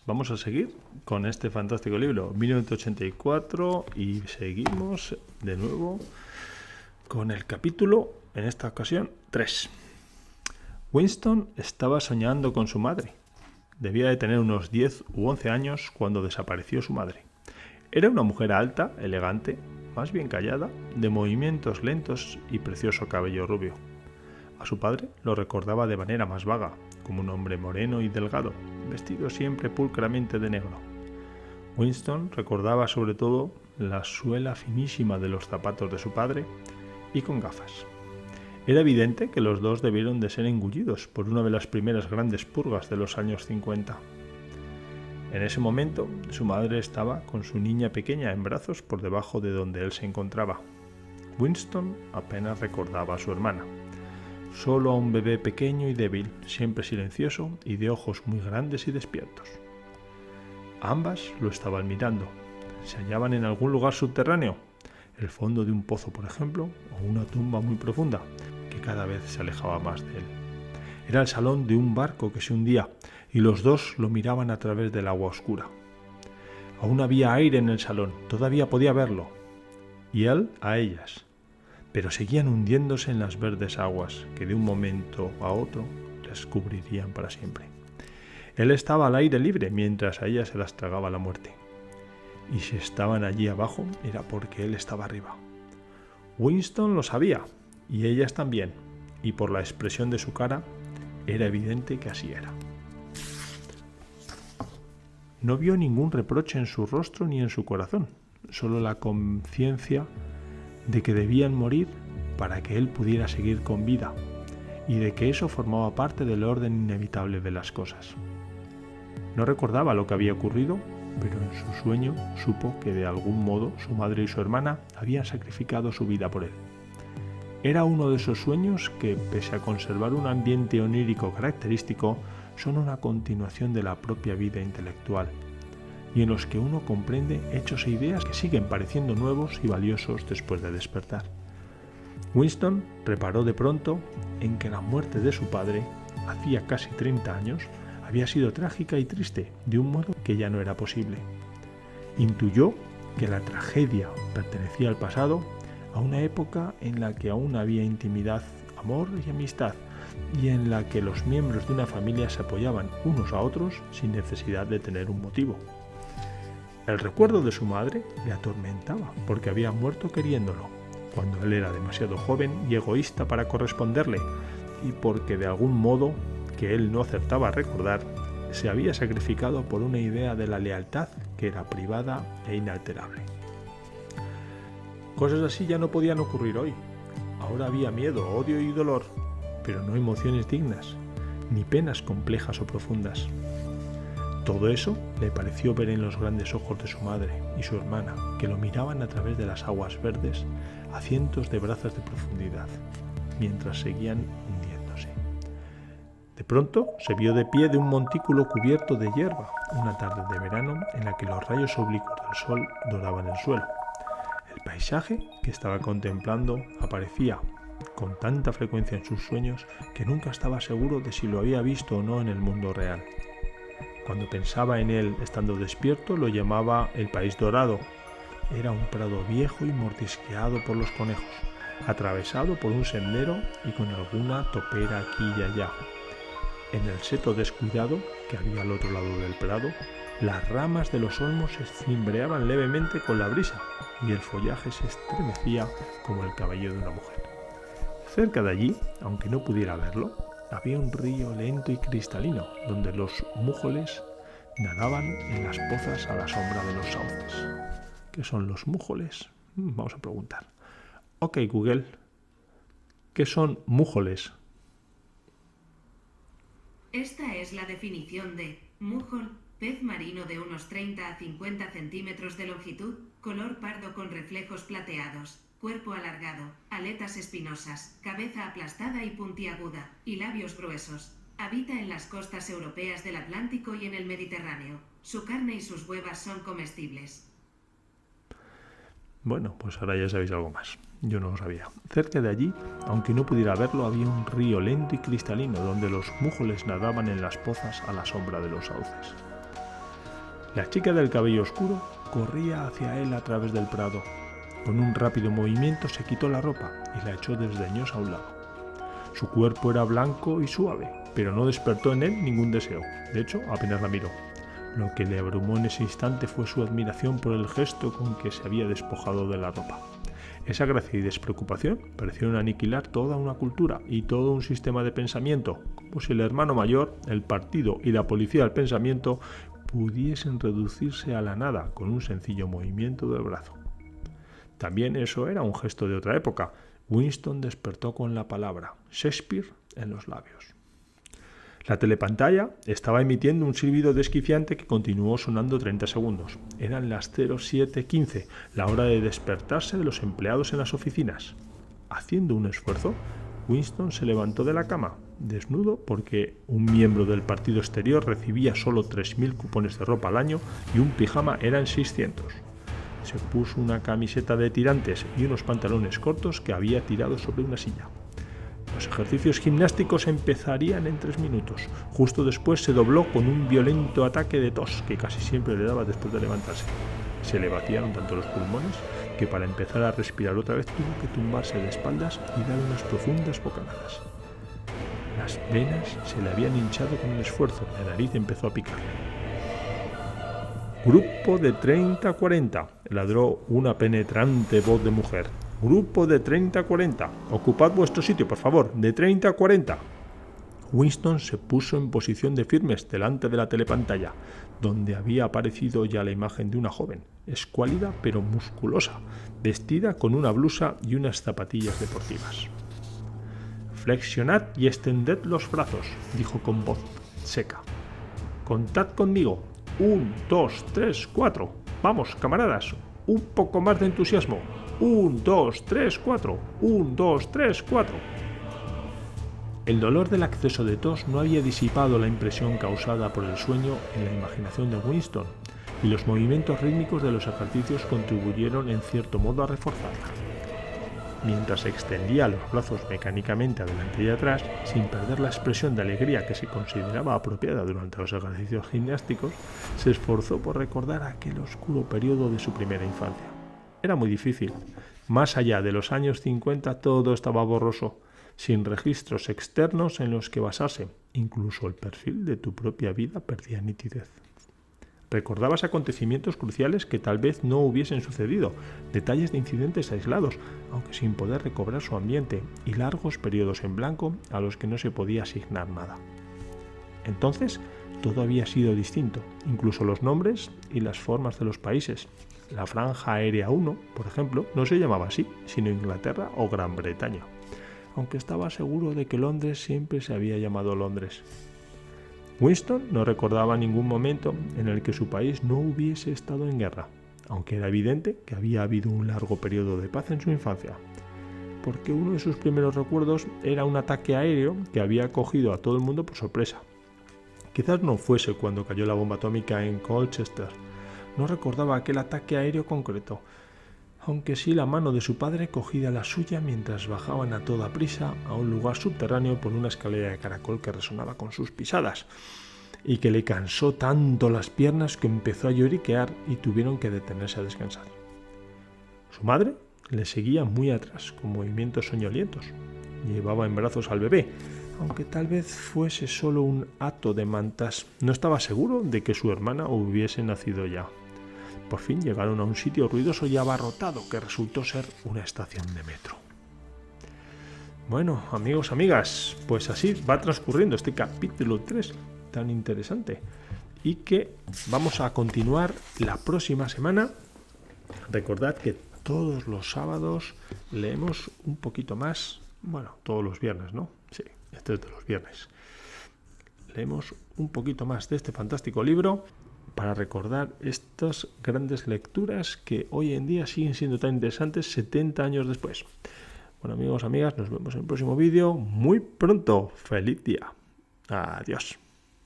Vamos a seguir con este fantástico libro, 1984, y seguimos de nuevo con el capítulo, en esta ocasión, 3. Winston estaba soñando con su madre. Debía de tener unos 10 u 11 años cuando desapareció su madre. Era una mujer alta, elegante, más bien callada, de movimientos lentos y precioso cabello rubio. A su padre lo recordaba de manera más vaga, como un hombre moreno y delgado, vestido siempre pulcramente de negro. Winston recordaba sobre todo la suela finísima de los zapatos de su padre y con gafas. Era evidente que los dos debieron de ser engullidos por una de las primeras grandes purgas de los años 50. En ese momento, su madre estaba con su niña pequeña en brazos por debajo de donde él se encontraba. Winston apenas recordaba a su hermana. Solo a un bebé pequeño y débil, siempre silencioso y de ojos muy grandes y despiertos. Ambas lo estaban mirando. Se hallaban en algún lugar subterráneo, el fondo de un pozo, por ejemplo, o una tumba muy profunda, que cada vez se alejaba más de él. Era el salón de un barco que se hundía, y los dos lo miraban a través del agua oscura. Aún había aire en el salón, todavía podía verlo, y él a ellas. Pero seguían hundiéndose en las verdes aguas que de un momento a otro les cubrirían para siempre. Él estaba al aire libre mientras a ellas se las tragaba la muerte. Y si estaban allí abajo era porque él estaba arriba. Winston lo sabía, y ellas también, y por la expresión de su cara era evidente que así era. No vio ningún reproche en su rostro ni en su corazón, solo la conciencia de que debían morir para que él pudiera seguir con vida, y de que eso formaba parte del orden inevitable de las cosas. No recordaba lo que había ocurrido, pero en su sueño supo que de algún modo su madre y su hermana habían sacrificado su vida por él. Era uno de esos sueños que, pese a conservar un ambiente onírico característico, son una continuación de la propia vida intelectual, y en los que uno comprende hechos e ideas que siguen pareciendo nuevos y valiosos después de despertar. Winston reparó de pronto en que la muerte de su padre, hacía casi 30 años, había sido trágica y triste, de un modo que ya no era posible. Intuyó que la tragedia pertenecía al pasado, a una época en la que aún había intimidad, amor y amistad, y en la que los miembros de una familia se apoyaban unos a otros sin necesidad de tener un motivo. El recuerdo de su madre le atormentaba porque había muerto queriéndolo, cuando él era demasiado joven y egoísta para corresponderle, y porque de algún modo que él no acertaba a recordar, se había sacrificado por una idea de la lealtad que era privada e inalterable. Cosas así ya no podían ocurrir hoy. Ahora había miedo, odio y dolor, pero no emociones dignas, ni penas complejas o profundas. Todo eso le pareció ver en los grandes ojos de su madre y su hermana, que lo miraban a través de las aguas verdes a cientos de brazas de profundidad, mientras seguían hundiéndose. De pronto se vio de pie de un montículo cubierto de hierba, una tarde de verano en la que los rayos oblicuos del sol doraban el suelo. El paisaje que estaba contemplando aparecía con tanta frecuencia en sus sueños que nunca estaba seguro de si lo había visto o no en el mundo real. Cuando pensaba en él estando despierto, lo llamaba el país dorado. Era un prado viejo y mordisqueado por los conejos, atravesado por un sendero y con alguna topera aquí y allá. En el seto descuidado que había al otro lado del prado, las ramas de los olmos se cimbreaban levemente con la brisa y el follaje se estremecía como el cabello de una mujer. Cerca de allí, aunque no pudiera verlo, había un río lento y cristalino, donde los mújoles nadaban en las pozas a la sombra de los sauces. ¿Qué son los mújoles? Vamos a preguntar. Ok, Google, ¿qué son mújoles? Esta es la definición de mújol, pez marino de unos 30 a 50 centímetros de longitud, color pardo con reflejos plateados. Cuerpo alargado, aletas espinosas, cabeza aplastada y puntiaguda, y labios gruesos. Habita en las costas europeas del Atlántico y en el Mediterráneo. Su carne y sus huevas son comestibles. Bueno, pues ahora ya sabéis algo más. Yo no lo sabía. Cerca de allí, aunque no pudiera verlo, había un río lento y cristalino donde los mújoles nadaban en las pozas a la sombra de los sauces. La chica del cabello oscuro corría hacia él a través del prado. Con un rápido movimiento se quitó la ropa y la echó desdeñosa a un lado. Su cuerpo era blanco y suave, pero no despertó en él ningún deseo. De hecho, apenas la miró. Lo que le abrumó en ese instante fue su admiración por el gesto con que se había despojado de la ropa. Esa gracia y despreocupación parecieron aniquilar toda una cultura y todo un sistema de pensamiento, como si el hermano mayor, el partido y la policía del pensamiento pudiesen reducirse a la nada con un sencillo movimiento del brazo. También eso era un gesto de otra época. Winston despertó con la palabra Shakespeare en los labios. La telepantalla estaba emitiendo un silbido desquiciante que continuó sonando 30 segundos. Eran las 07:15, la hora de despertarse de los empleados en las oficinas. Haciendo un esfuerzo, Winston se levantó de la cama, desnudo porque un miembro del partido exterior recibía solo 3.000 cupones de ropa al año y un pijama eran 600. Se puso una camiseta de tirantes y unos pantalones cortos que había tirado sobre una silla. Los ejercicios gimnásticos empezarían en 3 minutos. Justo después se dobló con un violento ataque de tos que casi siempre le daba después de levantarse. Se le vaciaron tanto los pulmones que para empezar a respirar otra vez tuvo que tumbarse de espaldas y dar unas profundas bocanadas. Las venas se le habían hinchado con el esfuerzo, la nariz empezó a picarle. Grupo de 30-40, ladró una penetrante voz de mujer. Grupo de 30-40, ocupad vuestro sitio, por favor, de 30-40. Winston se puso en posición de firmes delante de la telepantalla, donde había aparecido ya la imagen de una joven, escuálida pero musculosa, vestida con una blusa y unas zapatillas deportivas. Flexionad y extended los brazos, dijo con voz seca. Contad conmigo. 1, 2, 3, 4. Vamos, camaradas, un poco más de entusiasmo. 1, 2, 3, 4. 1, 2, 3, 4. El dolor del acceso de tos no había disipado la impresión causada por el sueño en la imaginación de Winston, y los movimientos rítmicos de los ejercicios contribuyeron en cierto modo a reforzarla. Mientras extendía los brazos mecánicamente adelante y atrás, sin perder la expresión de alegría que se consideraba apropiada durante los ejercicios gimnásticos, se esforzó por recordar aquel oscuro periodo de su primera infancia. Era muy difícil. Más allá de los años 50 todo estaba borroso, sin registros externos en los que basarse. Incluso el perfil de tu propia vida perdía nitidez. Recordabas acontecimientos cruciales que tal vez no hubiesen sucedido, detalles de incidentes aislados, aunque sin poder recobrar su ambiente, y largos periodos en blanco a los que no se podía asignar nada. Entonces, todo había sido distinto, incluso los nombres y las formas de los países. La Franja Aérea 1, por ejemplo, no se llamaba así, sino Inglaterra o Gran Bretaña, aunque estaba seguro de que Londres siempre se había llamado Londres. Winston no recordaba ningún momento en el que su país no hubiese estado en guerra, aunque era evidente que había habido un largo periodo de paz en su infancia, porque uno de sus primeros recuerdos era un ataque aéreo que había cogido a todo el mundo por sorpresa. Quizás no fuese cuando cayó la bomba atómica en Colchester, no recordaba aquel ataque aéreo concreto, aunque sí la mano de su padre cogida la suya mientras bajaban a toda prisa a un lugar subterráneo por una escalera de caracol que resonaba con sus pisadas, y que le cansó tanto las piernas que empezó a lloriquear y tuvieron que detenerse a descansar. Su madre le seguía muy atrás, con movimientos soñolientos. Llevaba en brazos al bebé, aunque tal vez fuese solo un hato de mantas. No estaba seguro de que su hermana hubiese nacido ya. Por fin llegaron a un sitio ruidoso y abarrotado que resultó ser una estación de metro. Bueno, amigos, amigas, pues así va transcurriendo este capítulo 3 tan interesante y que vamos a continuar la próxima semana. Recordad que todos los sábados leemos un poquito más, bueno, todos los viernes, ¿no? Sí, este es de los viernes. Leemos un poquito más de este fantástico libro para recordar estas grandes lecturas que hoy en día siguen siendo tan interesantes 70 años después. Bueno, amigos, amigas, nos vemos en el próximo vídeo muy pronto. ¡Feliz día! Adiós.